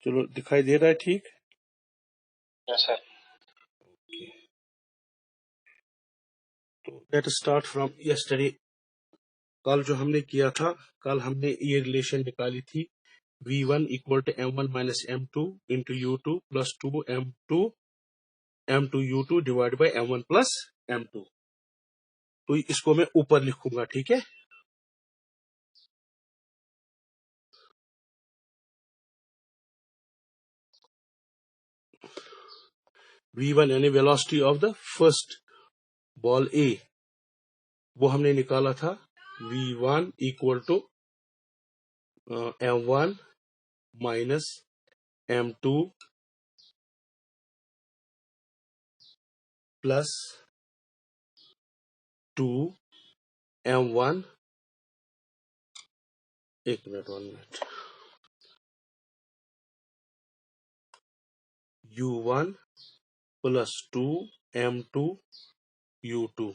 चलो दिखाई दे रहा है ठीक? Yes sir. तो let us start from yesterday. कल जो हमने किया था, कल हमने ये रिलेशन निकाली थी V1 equal to M1 minus M2 into U2 plus 2 M2 U2 divide by M1 plus M2। तो इसको मैं ऊपर लिखूंगा, ठीक है? V1 यानी velocity of the first ball A, वो हमने निकाला था V1 equal to M1 minus M2 plus 2 M1, एक minute 1 minute, U1 plus 2 M2 U2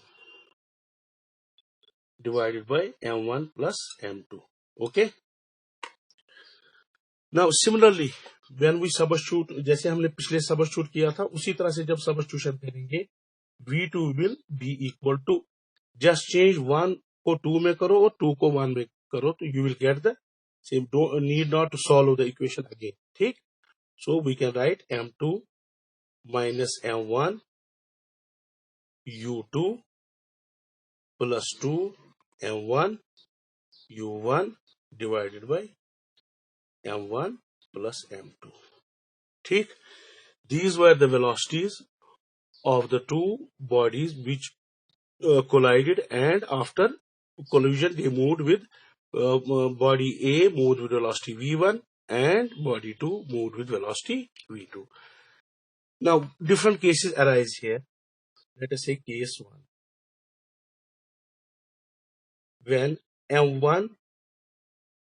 divided by M1 plus M2. Okay. Now similarly when we substitute, जैसे हमने पिछले substitute किया था उसी तरह से जब substitution करेंगे V2 will be equal to, just change 1 को 2 में करो और 2 को 1 में करो तो you will get the same. Don't need not to solve the equation again. ठीक? So we can write M2 minus M1 U2 plus 2 M1 U1 divided by M1 plus M2. ठीक? These were the velocities of the two bodies which collided, and after collision they moved with body A moved with velocity V1 and body 2 moved with velocity V2. Now different cases arise here. Let us say case 1. When M1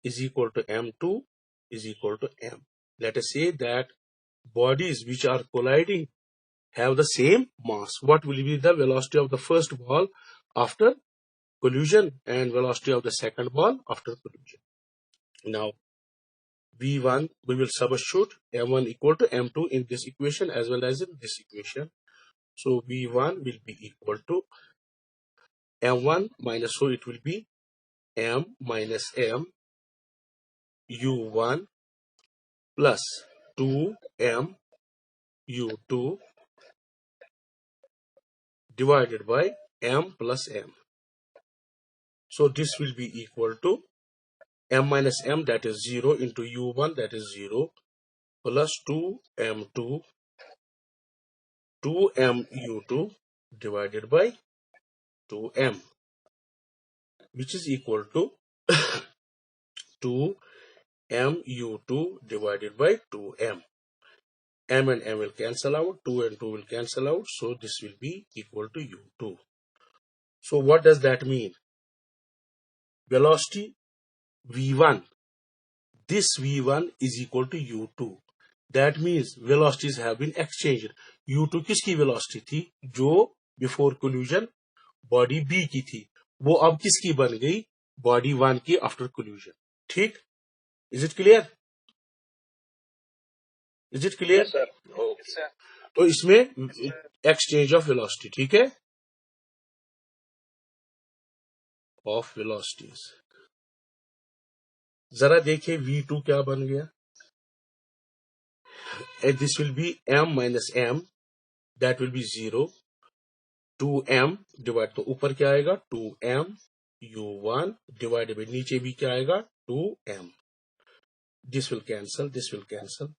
is equal to M2 is equal to M. Let us say that bodies which are colliding have the same mass. What will be the velocity of the first ball after collision and velocity of the second ball after collision? Now V1 we will substitute M1 equal to M2 in this equation as well as in this equation. So V1 will be equal to M1 minus, so it will be M minus M U1 plus 2M U2 divided by M plus M. So this will be equal to M minus M, that is 0, into U1, that is 0, plus 2M2 2MU2 divided by 2M, which is equal to 2MU2 divided by 2M. M and M will cancel out, 2 and 2 will cancel out, so this will be equal to U2. So what does that mean? Velocity V1, this V1 is equal to U2. That means velocities have been exchanged. U2 किसकी velocity थी? जो before collision body B की थी, वो अब किसकी बन गई? Body 1 की after collision. ठीक? Is it clear? Is it clear? Yes, sir. Okay. Yes, sir. तो इसमें exchange of velocity, ठीक है? Of velocities. जरा देखिए V2 क्या बन गया? And this will be M minus M, that will be 0. 2M divided, तो ऊपर क्या आएगा? 2M U1 divided by नीचे भी क्या आएगा? 2M. This will cancel, this will cancel.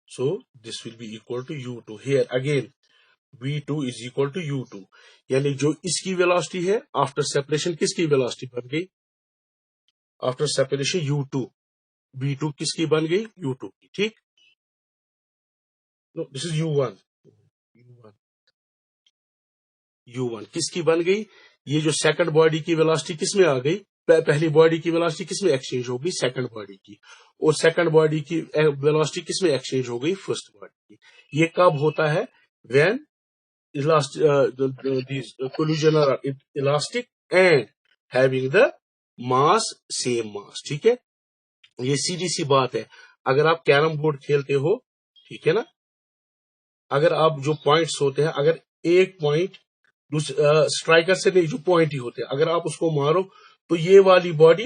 So this will be equal to U2. Here again V2 is equal to U2. यानी जो इसकी velocity है after separation किसकी velocity बन गई? After separation U2. V2 किसकी बन गई? U2 की. ठीक? No, this is U1. U1 किसकी बन गई? ये जो सेकंड बॉडी की वेलोसिटी किसमें आ गई? पहली बॉडी की वेलोसिटी किसमें एक्सचेंज हो गई? सेकंड बॉडी की. और सेकंड बॉडी की वेलोसिटी किसमें एक्सचेंज हो गई? फर्स्ट बॉडी की. ये कब होता है? When these collision are elastic and having the mass same mass. ठीक है? ये सीधी सी बात है. अगर आप कैरम बोर्ड खेलते हो, ठीक है ना, अगर आप जो पॉइंट्स होते हैं, अगर एक पॉइंट स्ट्राइकर से नहीं, जो पॉइंट ही होते हैं, अगर आप उसको मारो तो ये वाली बॉडी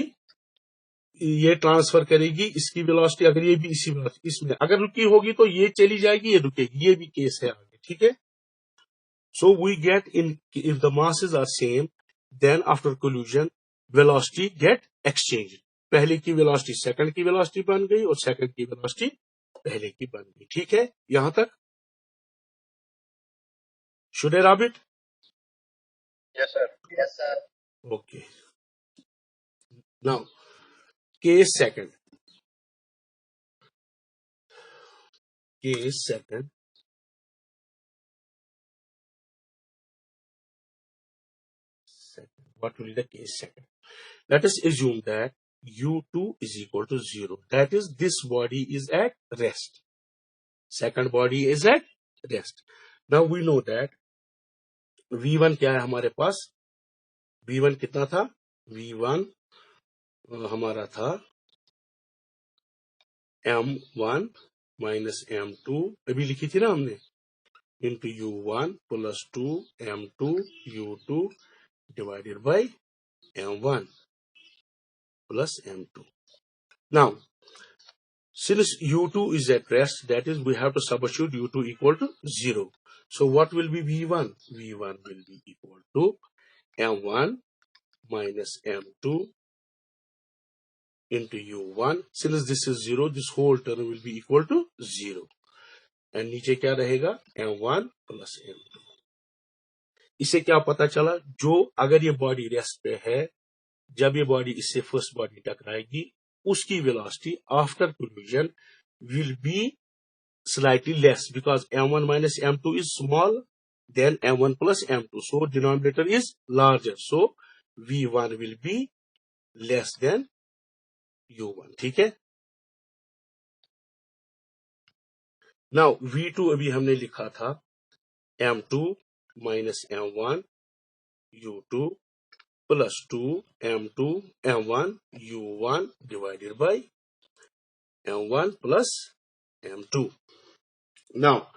ये ट्रांसफर करेगी इसकी वेलोसिटी, अगर ये भी इसी वेलोसिटी, इसमें अगर रुकी होगी तो ये चली जाएगी, ये रुकेगी, ये भी केस है आगे, ठीक है। So we get in if the masses are same, then after collision velocity get exchange. पहले की वेलोसिटी सेकंड की वेलोसिटी बन गई और सेकंड की वेलोसिटी पहले की बन गई, ठीक है यहां तक। Should I rub it? Yes, sir. Yes, sir. Okay, now case second, case second, what will be the case second? Let us assume that u2 is equal to 0. That is, this body is at rest. Second body is at rest. Now we know that v1 क्या है हमारे पास, v1 कितना था, v1 हमारा था m1 minus m2, अभी लिखी थी ना हमने, into u1 plus 2 m2 u2 divided by m1 plus m2. Now, since u2 is at rest, that is, we have to substitute u2 equal to 0. So what will be v1? v1 will be equal to m1 minus m2 into u1. Since this is 0, this whole term will be equal to 0. And नीचे क्या रहेगा, m1 plus m2. इससे क्या पता चला, जो अगर ये बॉडी रेस्ट पे है, जब ये बॉडी इससे फर्स्ट बॉडी टकराएगी, उसकी velocity after collision will be slightly less because m1 minus m2 is small than m1 plus m2. So denominator is larger. So v1 will be less than u1, ठीक है। Now v2 अभी हमने लिखा था m2 minus m1 u2 plus 2 m2 m1 u1 divided by m1 plus m2. Now,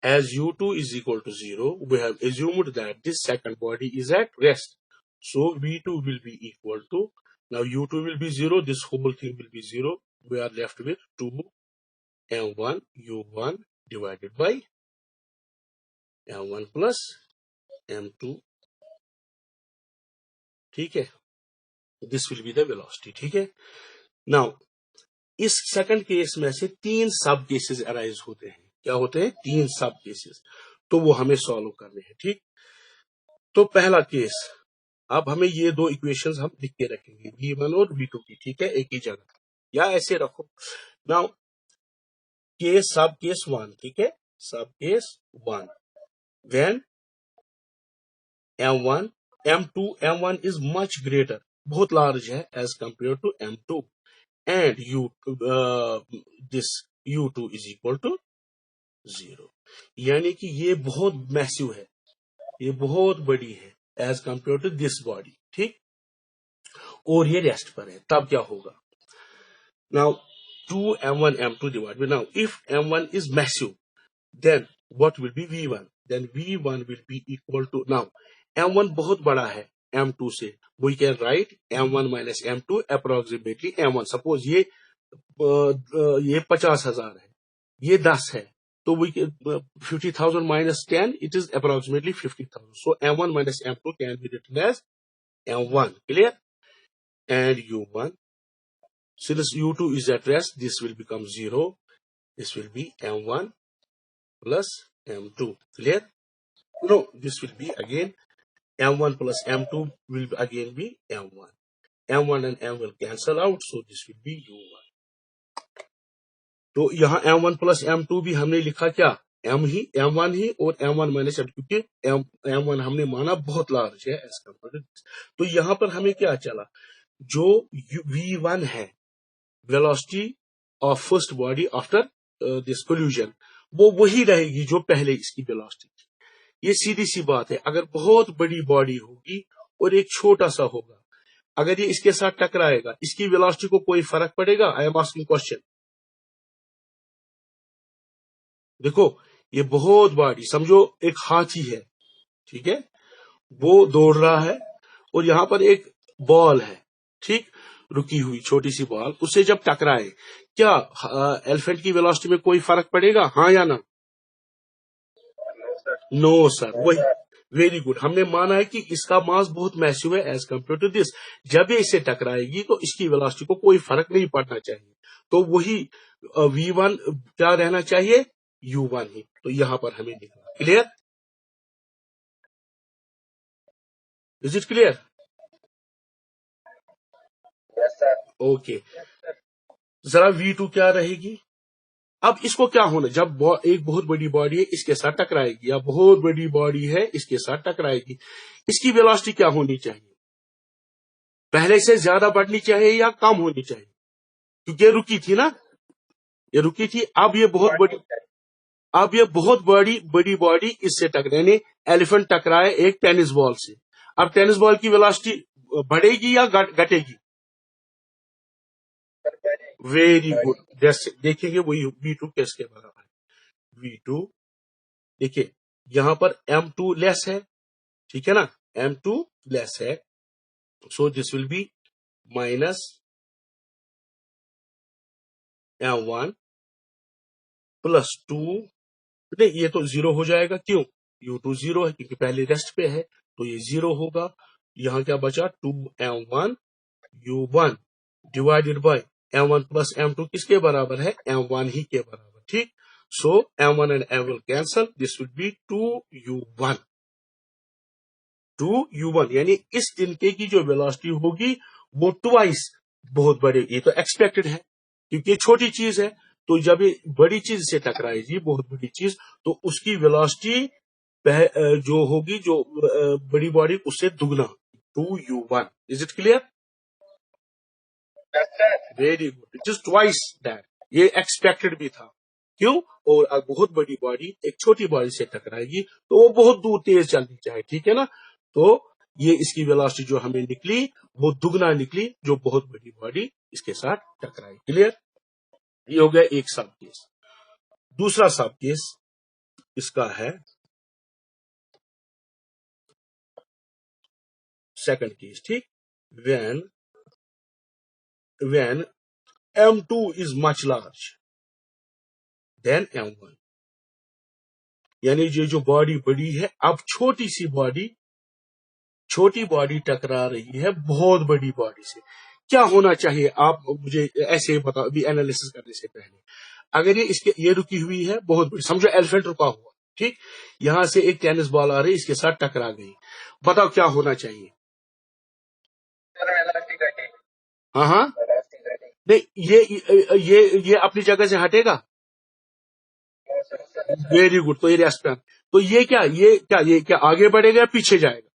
as u2 is equal to 0, we have assumed that this second body is at rest. So v2 will be equal to, now u2 will be 0, this whole thing will be 0. We are left with 2 m1 u1 divided by m1 plus m2, ठीक है। This will be the velocity, ठीक है। Now, इस second case में से 3 सब cases arise होते हैं। क्या होते हैं? 3 सब केसेस, तो वो हमें सॉल्व करने हैं, ठीक। तो पहला केस, अब हमें ये दो इक्वेशंस हम लिख के रखेंगे, v1 और v2 की, ठीक है, एक ही जगह, या ऐसे रखो। नाउ केस सब केस 1, ठीक है, sub case 1, when m1 m2 m1 is much greater, बहुत लार्ज है as compare to m2, and this u2 is equal to 0, यानी कि ये बहुत मैसिव है, ये बहुत बड़ी है as compare to this body, ठीक, और ये रेस्ट पर है, तब क्या होगा। Now 2 m1 m2 divided by, now if m1 is massive, then what will be v1? Then v1 will be equal to, now m1 बहुत बड़ा है m2 से, we can write m1 minus m2 approximately m1. Suppose ये 50,000 है, ये 10 है, तो we 50,000 minus 10, it is approximately 50,000. So m1 minus m2 can be written as m1, clear? And u1, since u2 is at rest, this will become 0. This will be m1 plus m2, clear? No, this will be again m1 plus m2 will again be m1. m1 and m will cancel out, so this will be u1. तो यहाँ m1 plus m2 भी हमने लिखा क्या, m1 ही और m1 minus m, क्योंकि m1 हमने माना बहुत लार्ज है एज कंपेयर टू। तो यहाँ पर हमें क्या चला, जो v1 है, velocity of first body after this collusion, वो वही रहेगी जो पहले इसकी वेलोसिटी थी। ये सीधी सी बात है, अगर बहुत बड़ी बॉडी होगी और एक छोटा सा होगा, अगर ये इसके साथ टकराएगा, इसकी वेलोसिटी को कोई फर्क पड़ेगा? आई एम आस्किंग क्वेश्चन, देखो ये बहुत बड़ी, समझो एक हाथी है, ठीक है, वो दौड़ रहा है और यहाँ पर एक बॉल है, ठीक, रुकी हुई छोटी सी बॉल, उससे जब टकराए क्या एलिफेंट की वेलोसिटी में कोई फर्क पड़ेगा, हाँ या ना? नो सर, वही, वेरी गुड, हमने माना है कि इसका मास बहुत मैसिव है एज कंपेयर टू दिस, जब ये इससे टकराएगी तो इसकी वेलोसिटी को कोई फर्क नहीं पड़ना चाहिए, तो वही v1 क्या रहना चाहिए, u1 ही, तो यहां पर हमें निकला। Clear? Is it clear? Yes sir. Okay, जरा v2 क्या रहेगी? अब इसको क्या होना, जब एक बहुत बड़ी बॉडी है इसके साथ टकराएगी, या बहुत बड़ी बॉडी है इसके साथ टकराएगी, इसकी वेलोसिटी क्या होनी चाहिए? पहले से ज्यादा बढ़नी चाहिए या कम होनी चाहिए? क्योंकि ये रुकी थी ना, ये रुकी थी, अब ये बहुत बड़ी बॉडी इससे टकराने, एलिफेंट टकराए एक टेनिस बॉल से, अब टेनिस बॉल की वेलोसिटी बढ़ेगी या घटेगी? वेरी गुड, देखेंगे वही v2 किसके बराबर है, v2, देखिए यहां पर m2 लेस है, ठीक है ना, m2 लेस है, सो this will B minus m1 plus 2, नहीं ये तो 0 हो जाएगा, क्यों, u2 0 है क्योंकि पहले रेस्ट पे है, तो ये 0 होगा, यहां क्या बचा, 2m1 u1 divided by m1 plus m2 किसके बराबर है, m1 ही के बराबर, ठीक, सो m1 and m will cancel, this will be 2u1, 2u1, यानी इस तिनके की जो वेलोसिटी होगी वो ट्वाइस बहुत बड़े, ये तो एक्सपेक्टेड है क्योंकि ये छोटी चीज है, तो जब ये बड़ी चीज से टकराएगी, बहुत बड़ी चीज, तो उसकी वेलोसिटी जो होगी, जो बड़ी बॉडी उससे दुगना, 2u1, is it clear? Very good, it is twice that, ये एक्सपेक्टेड भी था, क्यों, और बहुत बड़ी बॉडी एक छोटी बॉडी से टकराएगी तो वो बहुत दूर तेज चलनी चाहिए, ठीक है ना, तो ये इसकी वेलोसिटी जो हमें निकली वो दुगना निकली, जो बहुत बड़ी बॉडी इसके साथ टकराई। क्लियर? ये हो गया एक सब केस। दूसरा सब केस इसका है सेकंड केस, ठीक, when m2 is much large than m1, यानी ये जो बॉडी बड़ी है, अब छोटी बॉडी टकरा रही है बहुत बड़ी बॉडी से, क्या होना चाहिए, आप मुझे ऐसे बताओ अभी एनालिसिस करने से पहले, अगर ये रुकी हुई है बहुत बड़ी, समझो एलिफेंट रुका हुआ, ठीक, यहां से एक टेनिस बॉल आ रही, इसके साथ टकरा गई, बताओ क्या होना चाहिए? हाँ हाँ, नहीं ये अपनी जगह से हटेगा, वेरी गुड, तो ये रेस्ट पे, तो ये क्या आगे बढ़ेगा या पीछे जाएगा?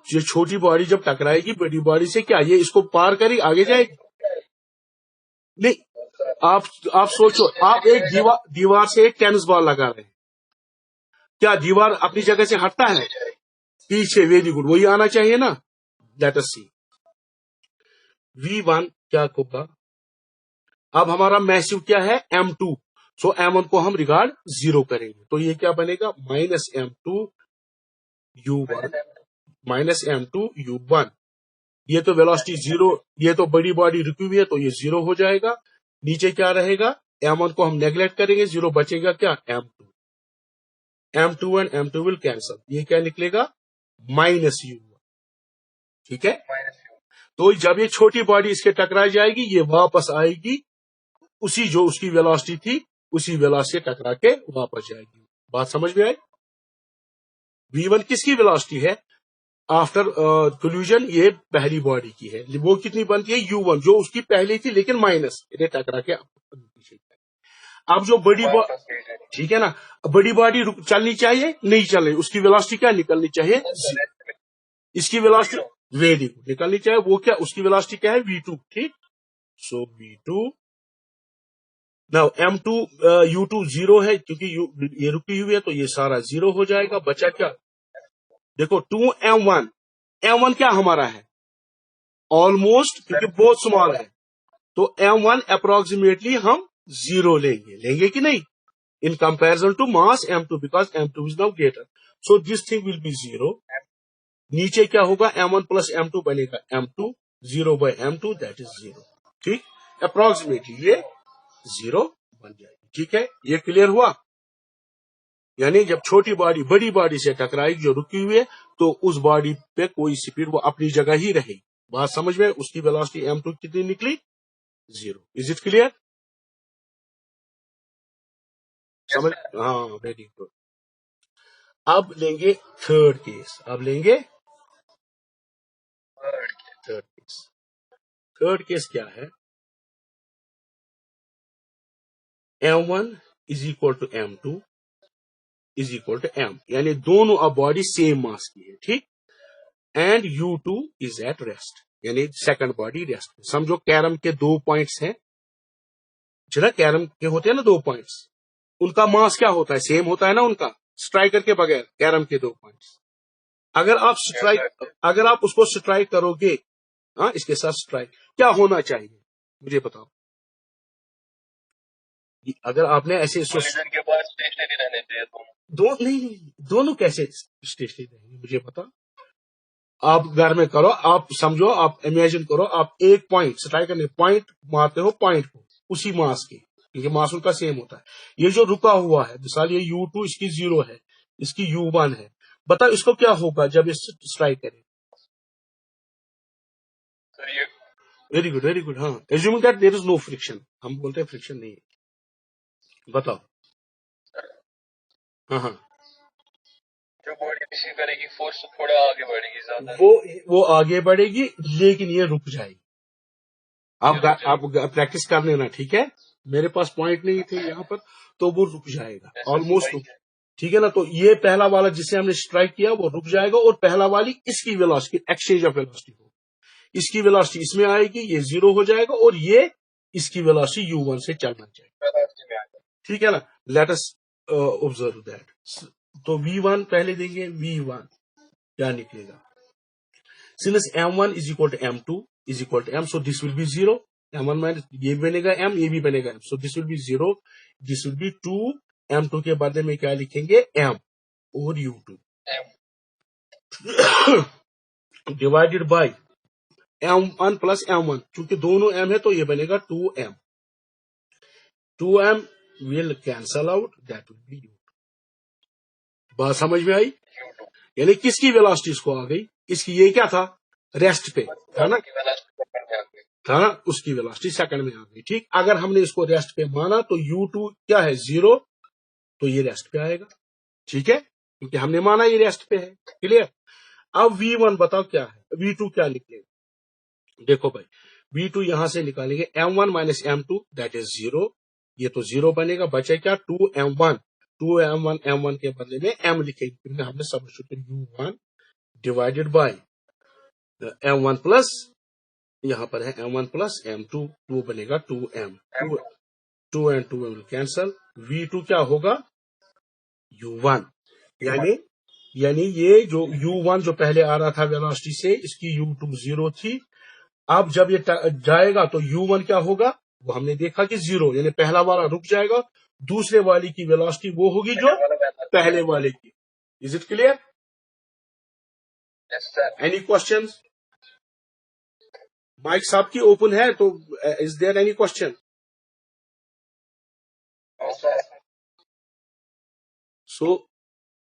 ये छोटी बॉडी जब टकराएगी बड़ी बॉडी से, क्या ये इसको पार करेगी, आगे जाएगी? नहीं, आप सोचो, आप एक दीवार से एक टेनिस बॉल लगा रहे हैं, क्या दीवार अपनी जगह से हटता है? पीछे, वेरी गुड, वही आना चाहिए ना। लेट अस सी, v1 क्या होगा, अब हमारा मैसिव क्या है, m2, सो m1 को हम रिगार्ड 0 करेंगे, तो ये क्या बनेगा, माइनस m2 u1, ये तो वेलोसिटी 0, ये तो बड़ी बॉडी रुकी हुई है तो ये 0 हो जाएगा, नीचे क्या रहेगा, m1 को हम नेग्लेक्ट करेंगे, 0 बचेगा क्या, m2 and m2 will cancel, ये क्या निकलेगा, माइनस u1, ठीक है, तो जब ये छोटी बॉडी इसके टकरा जाएगी, ये वापस आएगी उसी जो उसकी वेलोसिटी थी, उसी वेलोसिटी से टकरा के वापस जाएगी। बात समझ में आई? v1 किसकी वेलोसिटी है आफ्टर कोलिजन, ये पहली बॉडी की है, वो कितनी बनती है, u1, जो उसकी पहली थी लेकिन माइनस, ये टकरा के अब जो बड़ी बॉडी, ठीक है ना, बड़ी बॉडी चलनी चाहिए, नहीं चल रही, उसकी वेलोसिटी क्या निकलनी चाहिए, इसकी वेलोसिटी, वेरी गुड, निकलनी चाहिए, वो क्या, उसकी वेलोसिटी क्या है, v2, ठीक, सो v2, नाउ m2 u2 0 है क्योंकि ये रुकी हुई है तो ये सारा 0 हो जाएगा, बचा क्या, देखो 2m1 क्या हमारा है, ऑलमोस्ट, क्योंकि बहुत स्मॉल है, तो m1 अप्रोक्सीमेटली हम 0 लेंगे कि नहीं, in comparison to mass m2 because m2 is now greater, so this thing will be 0. नीचे क्या होगा, m1 plus m2 बनेगा m2, 0 by m2 that is 0. ठीक, अप्रोक्सीमेटली ये 0 बन जाएगी. ठीक है, ये क्लियर हुआ. यानी जब छोटी बॉडी बड़ी बॉडी से टकराएगी जो रुकी हुई है, तो उस बॉडी पे कोई स्पीड वो अपनी जगह ही रहेगी. बात समझ में, उसकी वेलोसिटी m2 कितनी निकली, 0. Is it clear? समझ, हाँ, वेरी गुड. अब लेंगे थर्ड केस. थर्ड केस क्या है, m1 is equal to m2 is equal to m, यानी दोनों अब बॉडी सेम मास की है. ठीक, and u2 is at rest, यानी सेकंड बॉडी रेस्ट. समझो कैरम के 2 पॉइंट्स हैं, जो कैरम के होते हैं ना 2 पॉइंट्स, उनका मास क्या होता है, सेम होता है ना उनका, स्ट्राइकर के बगैर कैरम के 2 पॉइंट्स. अगर आप उसको स्ट्राइक करोगे, हाँ, इसके साथ स्ट्राइक, क्या होना चाहिए मुझे बताओ. अगर आपने ऐसे के बाद स्टेशनरी रहने चाहिए नहीं, दोनों कैसे स्टेशनरी रहेंगे मुझे पता. आप घर में करो, आप समझो, आप इमेजिन करो, आप एक पॉइंट स्ट्राइक करने पॉइंट मारते हो पॉइंट को उसी मास के, क्योंकि मास उनका सेम होता है. ये जो रुका हुआ है, मिसाल ये u2 इसकी 0 है, इसकी u1 है, बताओ इसको क्या होगा जब ये स्ट्राइक करे. Very good. हाँ, assuming that there is no friction, हम बोलते हैं फ्रिक्शन नहीं है. बताओ. हाँ, जो बॉडी रिसीव करेगी फोर्स थोड़ा आगे बढ़ेगी, ज्यादा वो आगे बढ़ेगी, लेकिन ये रुक जाएगी. आप प्रैक्टिस कर लेना. ठीक है, मेरे पास पॉइंट नहीं थे यहाँ पर, तो वो रुक जाएगा, ऑलमोस्ट रुक. ठीक है ना, तो ये पहला वाला जिसे हमने स्ट्राइक किया वो रुक जाएगा, और पहला वाली इसकी वेलोसिटी, एक्सचेंज ऑफ वेलोसिटी हो, इसकी वेलोसिटी इसमें आएगी, ये 0 हो जाएगा, और ये इसकी वेलोसिटी u1 से चलना चाहिए. ठीक है ना, लेट अस ऑब्जर्व दैट. तो v1 पहले देंगे, v1 क्या निकलेगा, since m1 is equal to m2 is equal to m, so this will be 0. m1 minus ये बनेगा m, ये भी बनेगा m, so this will be 0. This will be 2. m2 के बदले में क्या लिखेंगे, m और u2 divided by m1 plus m1, क्योंकि दोनों m है तो ये बनेगा 2m. 2m will cancel out, that will be u2. बात समझ में आई, यानी किसकी वेलोसिटी इसको आ गई, इसकी, ये क्या था, रेस्ट पे था ना, उसकी वेलोसिटी सेकंड में आ गई. ठीक, अगर हमने इसको रेस्ट पे माना तो u2 क्या है, 0, तो ये रेस्ट पे आएगा. ठीक है, क्योंकि हमने माना ये रेस्ट पे है. क्लियर. अब v1 बताओ क्या है, v2 क्या निकलेगा. देखो भाई, v2 यहां से निकालेंगे, m1 minus m2 that is 0, ये तो 0 बनेगा, बचे क्या, 2m1. m1 के बदले में m लिखेंगे, क्योंकि हमने substitute u1 divided by m1 plus, यहां पर है m1 प्लस m2, 2 बनेगा 2m. 2 and 2 will cancel, v2 क्या होगा, u1. यानी ये जो u1 जो पहले आ रहा था वेलोसिटी से, इसकी u2 0 थी. अब जब ये जाएगा तो u1 क्या होगा, वो हमने देखा कि 0, यानी पहला वाला रुक जाएगा, दूसरे वाली की वेलोसिटी वो होगी जो पहले वाले की. Is it clear? Any questions? Mic साहब की ओपन है, तो is there any question? So